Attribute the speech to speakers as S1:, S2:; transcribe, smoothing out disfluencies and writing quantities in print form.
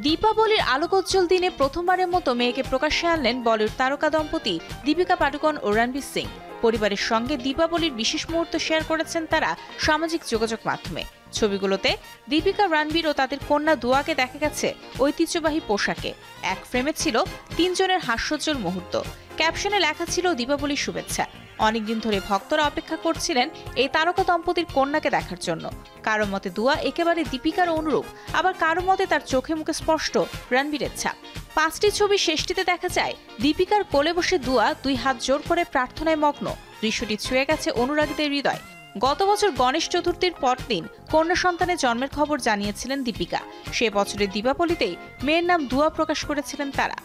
S1: দীপাবলির আলোকোজ্জ্বল দিনে প্রথমবারের মতো মেয়েকে প্রকাশ্যে আনলেন বলিউড তারকা দম্পতি দীপিকা পাডুকোন ও রণবীর সিং। পরিবারের সঙ্গে দীপাবলির বিশেষ মুহূর্ত শেয়ার করেছেন তারা সামাজিক যোগাযোগ মাধ্যমে। ছবিগুলোতে দীপিকা, রণবীর ও তাদের কন্যা দুয়াকে দেখা গেছে ঐতিহ্যবাহী পোশাকে। এক ফ্রেমে ছিল তিনজনের হাস্যোজ্জ্বল মুহূর্ত। ক্যাপশনে লেখা ছিল দীপাবলির শুভেচ্ছা। অনেকদিন ধরে ভক্তরা অপেক্ষা করছিলেন এই তারকা দম্পতির কন্যাকে দেখার জন্য। কারো মতে দুয়া একেবারে দীপিকার অনুরূপ, আবার কারো মতে তার চোখে মুখে স্পষ্ট রণবীরের ছাপ। 5টি ছবি শেষটিতে দেখা যায় দীপিকার কোলে বসে দুয়া দুই হাত জোর করে প্রার্থনায় মগ্ন। দৃশ্যটি ছুঁয়ে গেছে অনুরাগীদের হৃদয়। গত বছর গণেশ চতুর্থীর পরদিন কন্যা সন্তানের জন্মের খবর জানিয়েছিলেন দীপিকা। সে বছরের দীপাবলিতেই মেয়ের নাম দুয়া প্রকাশ করেছিলেন তারা।